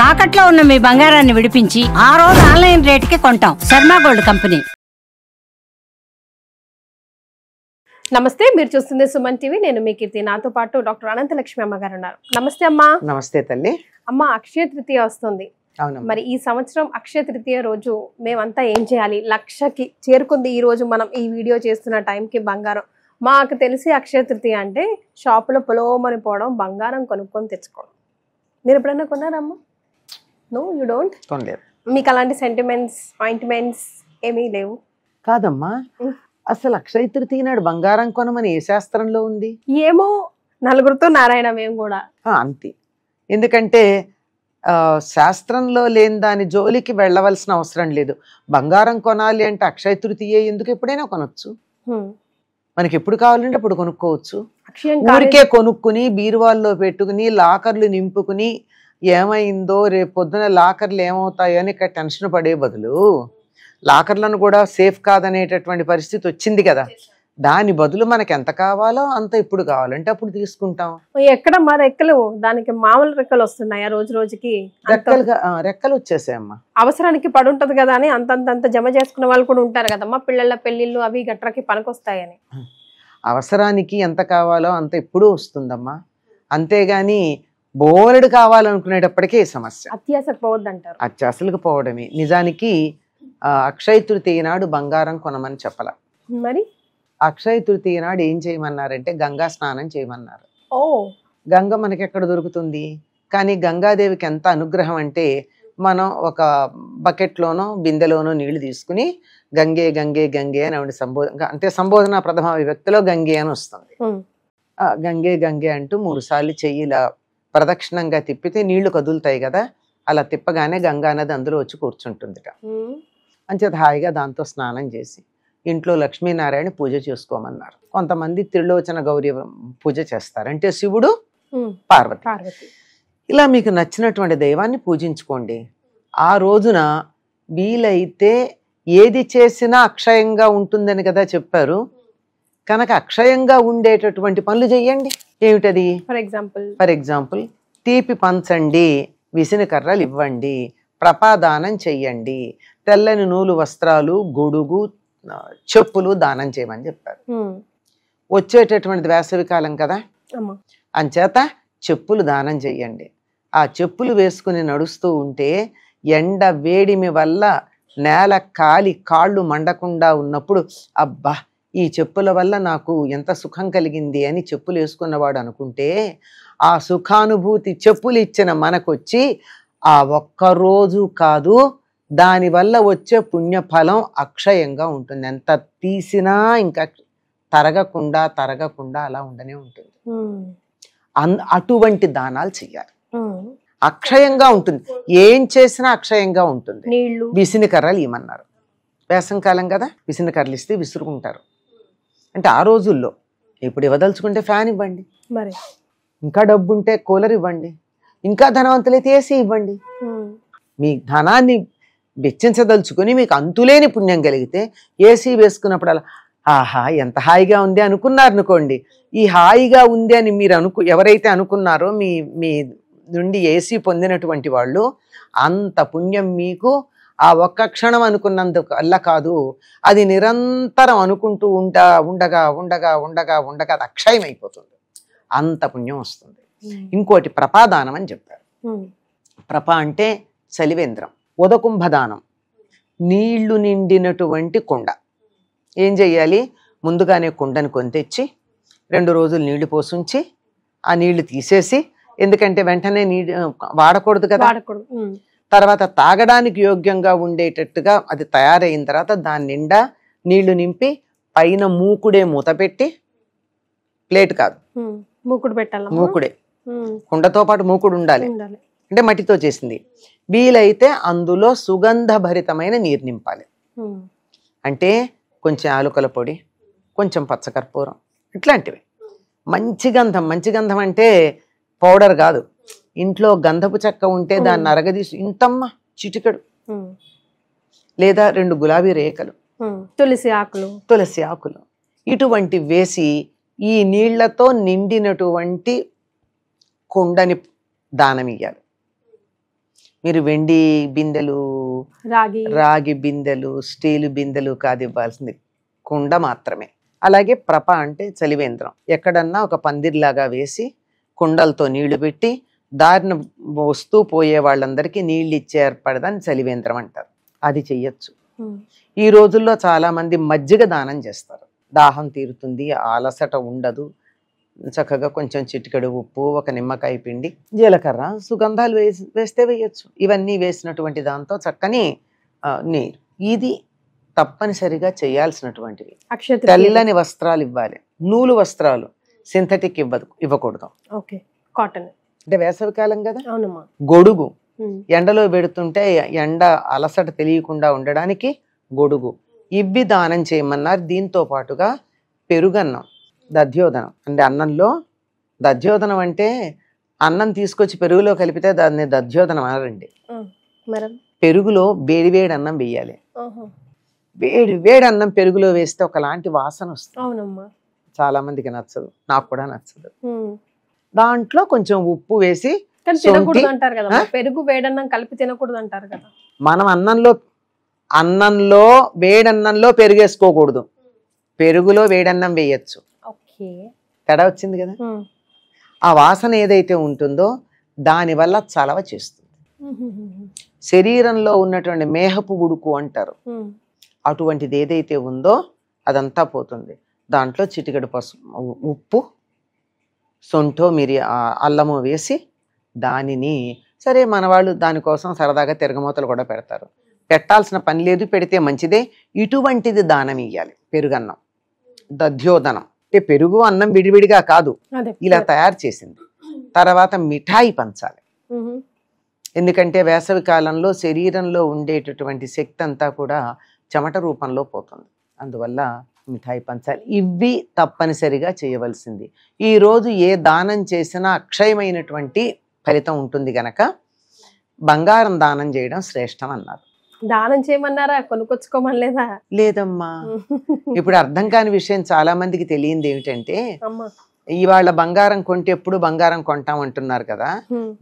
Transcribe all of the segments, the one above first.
తాకట్లో ఉన్న మీ బంగారాన్ని విడిపించి ఆ రోజు ఆన్లైన్ రేటుకి కొంటాం. Sharma gold company. నమస్తే, మీరు చూస్తుంది సుమన్ టీవీ. నేను మీ కీర్తి. నాతో పాటు డాక్టర్ అనంతలక్ష్మి అమ్మగారు ఉన్నారు. నమస్తే అమ్మా. నమస్తే తల్లి. అమ్మ, అక్షయ తృతీయ వస్తుంది. మరి ఈ సంవత్సరం అక్షయ తృతీయ రోజు మేమంతా ఏం చేయాలి? 1,00,000కి చేరుకుంది ఈ రోజు మనం ఈ వీడియో చేస్తున్న టైంకి బంగారం. మాకు తెలిసి అక్షయ తృతీయ అంటే షాపులో పొలోమని పోవడం, బంగారం కొనుక్కొని తెచ్చుకోవడం. మీరు ఎప్పుడైనా కొన్నారమ్మా? No, you don't. మీకు అలాంటి సెంటిమెంట్స్, పాయింట్మెంట్స్ ఏమీ లేవు? కాదమ్మా, అసలు అక్షయ తృతీయ నాడు బంగారం కొనమని ఏ శాస్త్రంలో ఉంది? ఏమో, నలుగురితో నారాయణ మేము కూడా అంతే. ఎందుకంటే శాస్త్రంలో లేని దాని జోలికి వెళ్ళవలసిన అవసరం లేదు. బంగారం కొనాలి అంటే అక్షయ తృతీయ ఎందుకు, ఎప్పుడైనా కొనొచ్చు. మనకి ఎప్పుడు కావాలంటే అప్పుడు కొనుక్కోవచ్చు. ఊరికే కొనుక్కుని బీరువాల్లో పెట్టుకుని లాకర్లు నింపుకుని ఏమైందో రేపు పొద్దున లాకర్లు ఏమవుతాయో అని ఇక్కడ టెన్షన్ పడే బదులు, లాకర్లను కూడా సేఫ్ కాదనేటటువంటి పరిస్థితి వచ్చింది కదా, దాని బదులు మనకి ఎంత కావాలో అంత ఇప్పుడు కావాలంటే అప్పుడు తీసుకుంటాం. ఎక్కడ మా రెక్కలు, దానికి మామూలు రెక్కలు వస్తున్నాయా? రోజు రోజుకి రెక్కలు వచ్చేసాయమ్మా. అవసరానికి పడుంటది కదా అని అంతంత జమ చేసుకునే వాళ్ళు కూడా ఉంటారు కదమ్మా. పిల్లల పెళ్లిళ్ళు అవి గట్రకి పనికొస్తాయని. అవసరానికి ఎంత కావాలో అంత ఎప్పుడూ వస్తుందమ్మా. అంతేగాని బోలెడు కావాలనుకునేటప్పటికీ సమస్య. అత్యాశకు పోవద్దంటారు. అత్యాశలకు పోవడమే. నిజానికి అక్షయ తృతీయ నాడు బంగారం కొనమని చెప్పాల. మరి అక్షయ తృతీయ నాడు ఏం చేయమన్నారంటే గంగా స్నానం చేయమన్నారు. ఓ, గంగ మనకి ఎక్కడ దొరుకుతుంది? కానీ గంగాదేవికి ఎంత అనుగ్రహం అంటే, మనం ఒక బకెట్లోనో బిందెలోనో నీళ్లు తీసుకుని గంగే గంగే గంగే అని ఆవిడ అంటే సంబోధన ప్రథమ విభక్తిలో గంగే అని వస్తుంది. గంగే గంగే అంటూ 3 సార్లు చెయ్యిలా ప్రదక్షిణంగా తిప్పితే నీళ్లు కదులుతాయి కదా, అలా తిప్పగానే గంగా నది అందులో వచ్చి కూర్చుంటుందిట. అంచేత హాయిగా దాంతో స్నానం చేసి ఇంట్లో లక్ష్మీనారాయణ పూజ చేసుకోమన్నారు. కొంతమంది త్రిలోచన గౌరీ పూజ చేస్తారు, అంటే శివుడు పార్వతి. ఇలా మీకు నచ్చినటువంటి దైవాన్ని పూజించుకోండి. ఆ రోజున వీలైతే ఏది చేసినా అక్షయంగా ఉంటుందని కదా చెప్పారు, కనుక అక్షయంగా ఉండేటటువంటి పనులు చెయ్యండి. ఏమిటది? ఫర్ ఎగ్జాంపుల్ తీపి పంచండి, విసిన కర్రలు ఇవ్వండి, ప్రపాదానం చెయ్యండి, తెల్లని నూలు వస్త్రాలు, గొడుగు, చెప్పులు దానం చేయమని చెప్పారు. వచ్చేటటువంటిది వేసవి కాలం కదా, అంచేత చెప్పులు దానం చెయ్యండి. ఆ చెప్పులు వేసుకుని నడుస్తూ ఉంటే ఎండ వేడిమి వల్ల నేల కాలి కాళ్ళు మండకుండా ఉన్నప్పుడు, అబ్బా ఈ చెప్పుల వల్ల నాకు ఎంత సుఖం కలిగింది అని చెప్పులు వేసుకున్నవాడు అనుకుంటే, ఆ సుఖానుభూతి చెప్పులు ఇచ్చిన మనకొచ్చి ఆ ఒక్కరోజు కాదు, దానివల్ల వచ్చే పుణ్యఫలం అక్షయంగా ఉంటుంది. ఎంత తీసినా ఇంకా తరగకుండా అలా ఉండనే ఉంటుంది. అటువంటి దానాలు చెయ్యాలి. అక్షయంగా ఉంటుంది, ఏం చేసినా అక్షయంగా ఉంటుంది. విసిన కర్రలు ఇవ్వమన్నారు. వేసవి కాలం కదా, విసిన కర్రలు ఇస్తే విసురుకుంటారు. అంటే ఆ రోజుల్లో ఇప్పుడు ఇవ్వదలుచుకుంటే ఫ్యాన్ ఇవ్వండి, మరి ఇంకా డబ్బు ఉంటే కూలర్ ఇవ్వండి, ఇంకా ధనవంతులైతే ఏసీ ఇవ్వండి. మీ ధనాన్ని వెచ్చించదలుచుకుని మీకు అంతులేని పుణ్యం కలిగితే ఏసీ వేసుకున్నప్పుడు అలా ఆహా ఎంత హాయిగా ఉంది అనుకున్నారనుకోండి, ఈ హాయిగా ఉంది అని మీరు ఎవరైతే అనుకున్నారో మీ నుండి ఏసీ పొందినటువంటి వాళ్ళు, అంత పుణ్యం మీకు ఆ ఒక్క క్షణం అనుకున్నందుకు వల్ల కాదు, అది నిరంతరం అనుకుంటూ ఉండగా అది అక్షయం అయిపోతుంది. అంత పుణ్యం వస్తుంది. ఇంకోటి ప్రపాదానం అని చెప్పారు. ప్రప అంటే చలివేంద్రం. ఉదకుంభదానం, నీళ్లు నిండినటువంటి కుండ. ఏం చెయ్యాలి? ముందుగానే కుండని కొని తెచ్చి 2 రోజులు నీళ్లు పోసుంచి ఆ నీళ్లు తీసేసి, ఎందుకంటే వెంటనే వాడకూడదు కదా, తర్వాత తాగడానికి యోగ్యంగా ఉండేటట్టుగా అది తయారైన తర్వాత దాని నిండా నీళ్లు నింపి పైన మూకుడే మూత పెట్టి, ప్లేట్ కాదు మూకుడు పెట్టాలి, మూకుడే, కుండతో పాటు మూకుడు ఉండాలి, అంటే మట్టితో చేసింది. వీలైతే అందులో సుగంధభరితమైన నీరు నింపాలి. అంటే కొంచెం ఆలుకల పొడి, కొంచెం పచ్చకర్పూరం, ఇట్లాంటివి. మంచి గంధం అంటే పౌడర్ కాదు, ఇంట్లో గంధపు చెక్క ఉంటే దాన్ని అరగదీసి ఇంతమ్మ చిటికెడు, లేదా 2 గులాబీ రేఖలు, తులసి ఆకులు ఇటువంటి వేసి ఈ నీళ్లతో నిండినటువంటి కుండని దానం ఇయ్యాలి. మీరు వెండి బిందెలు, రాగి బిందెలు, స్టీలు బిందెలు కాదు ఇవ్వాల్సింది, కుండ మాత్రమే. అలాగే ప్రప అంటే చలివేంద్రం. ఎక్కడన్నా ఒక పందిర్లాగా వేసి కుండలతో నీళ్లు పెట్టి దారిన వస్తూ పోయే వాళ్ళందరికీ నీళ్ళు ఇచ్చే ఏర్పడదని చలివేంద్రం అంటారు. అది చెయ్యొచ్చు. ఈ రోజుల్లో చాలా మంది మజ్జిగ దానం చేస్తారు. దాహం తీరుతుంది, అలసట ఉండదు, చక్కగా కొంచెం చిటికెడు ఉప్పు, ఒక నిమ్మకాయ పిండి, జీలకర్ర, సుగంధాలు వేస్తే వేయచ్చు. ఇవన్నీ వేసినటువంటి దాంతో చక్కని నీరు. ఇది తప్పనిసరిగా చేయాల్సినటువంటివి. తెల్లని వస్త్రాలు ఇవ్వాలి. నూలు వస్త్రాలు సింథటిక్ ఇవ్వకూడదు. కాటన్ అంటే వేసవికాలం కదా. గొడుగు ఎండలో పెడుతుంటే ఎండ అలసట తెలియకుండా ఉండడానికి గొడుగు ఇవ్వి దానం చేయమన్నారు. దీంతో పాటుగా పెరుగన్నం, దధ్యోదనం అంటే అన్నంలో దధ్యోదనం అంటే అన్నం తీసుకొచ్చి పెరుగులో కలిపితే దాన్ని దధ్యోదనం అనరండి. పెరుగులో వేడి అన్నం వేయాలి. వేడి అన్నం పెరుగులో వేస్తే ఒకలాంటి వాసన వస్తుంది. చాలా మందికి నచ్చదు, నాకు కూడా నచ్చదు. దాంట్లో కొంచెం ఉప్పు వేసి, పెరుగు వేడన్నం కలిపి తినకూడదు అంటారు కదా. మనం అన్నంలో వేడన్నంలో పెరుగేసుకోకూడదు, పెరుగులో వేడన్నం వేయచ్చు. తేడా వచ్చింది కదా. ఆ వాసన ఏదైతే ఉంటుందో దానివల్ల చలవ చేస్తుంది. శరీరంలో ఉన్నటువంటి మేహపు ఉడుకు అంటారు, అటువంటిది ఏదైతే ఉందో అదంతా పోతుంది. దాంట్లో చిటికెడు ఉప్పు, సొంఠో అల్లము వేసి దానిని, సరే మనవాళ్ళు దానికోసం సరదాగా తిరగమూతలు కూడా పెడతారు, పెట్టాల్సిన పని లేదు, పెడితే మంచిదే. ఇటువంటిది దానం ఇయ్యాలి. పెరుగన్నం, దధ్యోదనం అంటే పెరుగు అన్నం విడివిడిగా కాదు, ఇలా తయారు చేసింది. తర్వాత మిఠాయి పంచాలి. ఎందుకంటే వేసవి కాలంలో శరీరంలో ఉండేటటువంటి శక్తి అంతా కూడా చెమట రూపంలో పోతుంది. అందువల్ల మిఠాయి పంచాలి. ఇవి తప్పనిసరిగా చేయవలసింది. ఈరోజు ఏ దానం చేసినా అక్షయమైనటువంటి ఫలితం ఉంటుంది గనక బంగారం దానం చేయడం శ్రేష్టం అన్నారు. దానం చేయమన్నారా, కొనుక్కొచ్చుకోమనలేదా? లేదమ్మా. ఇప్పుడు అర్థం కాని విషయం చాలా మందికి తెలియంది ఏమిటంటే, ఇవాళ బంగారం కొంటే ఎప్పుడు బంగారం కొంటాం అంటున్నారు కదా.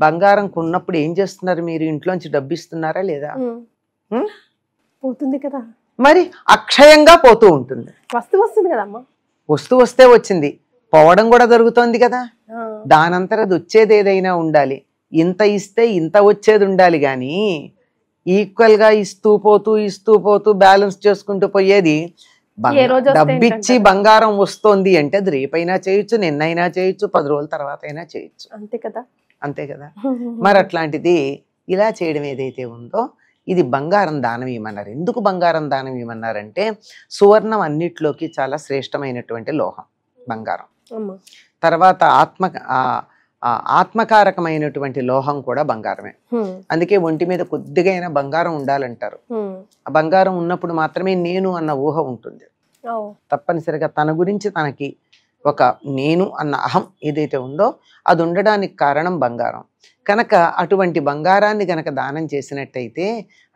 బంగారం కొన్నప్పుడు ఏం చేస్తున్నారు మీరు? ఇంట్లోంచి డబ్బు ఇస్తున్నారా లేదా? పోతుంది కదా మరి, అక్షయంగా పోతూ ఉంటుంది. వస్తుంది కదమ్మా. వస్తూ వస్తే వచ్చింది, పోవడం కూడా జరుగుతోంది కదా. దానంతరం అది వచ్చేది ఏదైనా ఉండాలి. ఇంత ఇస్తే ఇంత వచ్చేది ఉండాలి కానీ ఈక్వల్ గా ఇస్తూ పోతూ బ్యాలెన్స్ చేసుకుంటూ పోయేది. డబ్బిచ్చి బంగారం వస్తోంది అంటే అది రేపైనా చేయొచ్చు, నిన్నైనా చేయొచ్చు, 10 రోజుల తర్వాత అయినా చేయొచ్చు. అంతే కదా. మరి అట్లాంటిది ఇలా చేయడం ఏదైతే ఉందో ఇది బంగారం దానం ఇవ్వమన్నారు. ఎందుకు బంగారం దానం ఇవ్వమన్నారంటే, సువర్ణం అన్నిట్లోకి చాలా శ్రేష్టమైనటువంటి లోహం బంగారం. తర్వాత ఆత్మకారకమైనటువంటి లోహం కూడా బంగారమే. అందుకే ఒంటి మీద కొద్దిగా అయినా బంగారం ఉండాలంటారు. ఆ బంగారం ఉన్నప్పుడు మాత్రమే నేను అన్న ఊహ ఉంటుంది. తప్పనిసరిగా తన గురించి తనకి ఒక నేను అన్న అహం ఏదైతే ఉందో అది ఉండడానికి కారణం బంగారం. కనుక అటువంటి బంగారాన్ని గనక దానం చేసినట్టయితే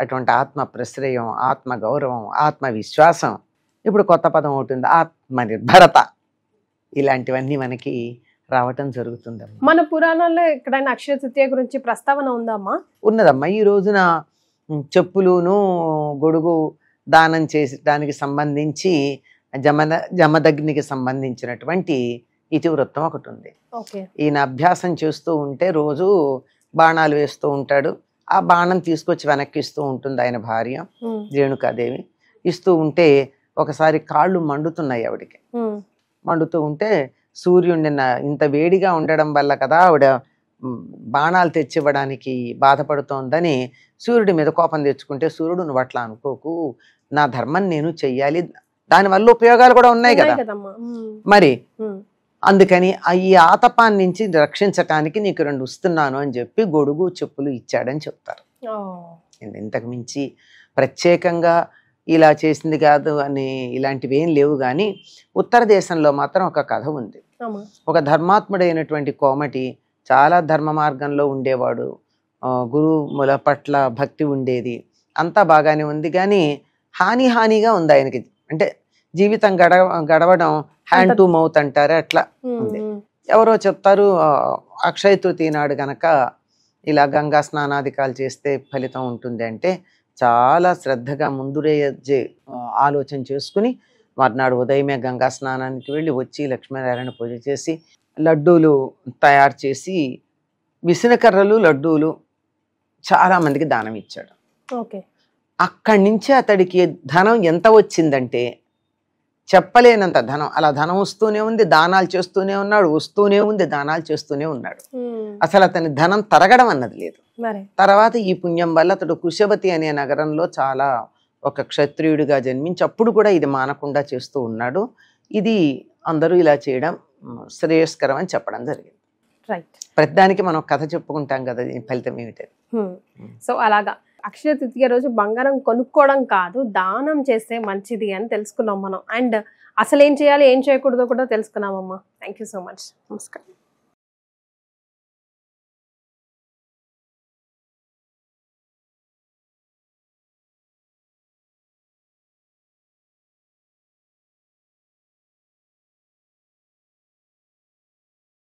అటువంటి ఆత్మ ప్రశ్రయం, ఆత్మ గౌరవం, ఆత్మవిశ్వాసం, ఇప్పుడు కొత్త పదం అవుతుంది ఆత్మనిర్భరత, ఇలాంటివన్నీ మనకి రావటం జరుగుతుందమ్మా. మన పురాణాల్లో ఎక్కడైనా అక్షయ తృతీయ గురించి ప్రస్తావన ఉందమ్మా? ఉన్నదమ్మా. ఈ రోజున చెప్పులును గొడుగు దానం చేసి దానికి సంబంధించి జమదగ్నికి సంబంధించినటువంటి ఇతివృత్తం ఒకటి ఉంది. ఈయన అభ్యాసం చేస్తూ ఉంటే రోజు బాణాలు వేస్తూ ఉంటాడు. ఆ బాణం తీసుకొచ్చి వెనక్కి ఇస్తూ ఉంటుంది ఆయన భార్య రేణుకాదేవి. ఇస్తూ ఉంటే ఒకసారి కాళ్ళు మండుతున్నాయి ఆవిడికి. మండుతూ ఉంటే సూర్యుడిని ఇంత వేడిగా ఉండడం వల్ల కదా ఆవిడ బాణాలు తెచ్చివ్వడానికి బాధపడుతోందని సూర్యుడి మీద కోపం తెచ్చుకుంటే, సూర్యుడు నువ్వు అట్లా అనుకోకు, నా ధర్మం నేను చెయ్యాలి, దానివల్ల ఉపయోగాలు కూడా ఉన్నాయి కదా మరి, అందుకని ఈ ఆతపాన్ని నుంచి రక్షించటానికి నీకు 2 ఇస్తున్నాను అని చెప్పి గొడుగు చెప్పులు ఇచ్చాడని చెప్తారు. ఇంతకు మించి ప్రత్యేకంగా ఇలా చేసింది కాదు అని ఇలాంటివి ఏం లేవు. కానీ ఉత్తర దేశంలో మాత్రం ఒక కథ ఉంది. ఒక ధర్మాత్ముడైనటువంటి కోమటి చాలా ధర్మ మార్గంలో ఉండేవాడు, గురువుల పట్ల భక్తి ఉండేది, అంతా బాగానే ఉంది. కానీ హానిగా ఉంది ఆయనకి. అంటే జీవితం గడవడం హ్యాండ్ టు మౌత్ అంటారే అట్లా ఉంది. ఎవరో చెప్తారు అక్షయ తృతీయ నాడు గనక ఇలా గంగా స్నానాధికాలు చేస్తే ఫలితం ఉంటుంది అంటే చాలా శ్రద్ధగా ముందురే ఆలోచన చేసుకుని మర్నాడు ఉదయమే గంగా స్నానానికి వెళ్ళి వచ్చి లక్ష్మీనారాయణ పూజ చేసి లడ్డూలు తయారు చేసి విసనకర్రలు లడ్డూలు చాలా మందికి దానం ఇచ్చాడు. ఓకే. అక్కడి నుంచి అతడికి ధనం ఎంత వచ్చిందంటే చెప్పలేనంత ధనం. అలా ధనం వస్తూనే ఉంది, దానాలు చేస్తూనే ఉన్నాడు, వస్తూనే ఉంది, దానాలు చేస్తూనే ఉన్నాడు. అసలు అతని ధనం తరగడం అన్నది లేదు. తర్వాత ఈ పుణ్యం వల్ల అతడు కుశవతి అనే నగరంలో చాలా ఒక క్షత్రియుడిగా జన్మించి అప్పుడు కూడా ఇది మానకుండా చేస్తూ ఉన్నాడు. ఇది అందరూ ఇలా చేయడం శ్రేయస్కరం అని చెప్పడం జరిగింది. ప్రతిదానికి మనం కథ చెప్పుకుంటాం కదా, ఫలితం ఏమిటది. సో అలాగా అక్షయ తృతీయ రోజు బంగారం కొనుక్కోవడం కాదు, దానం చేస్తే మంచిది అని తెలుసుకున్నాం మనం. అండ్ అసలు ఏం చేయాలి ఏం చేయకూడదో కూడా తెలుసుకున్నామమ్మా. Thank you so much. నమస్కారం.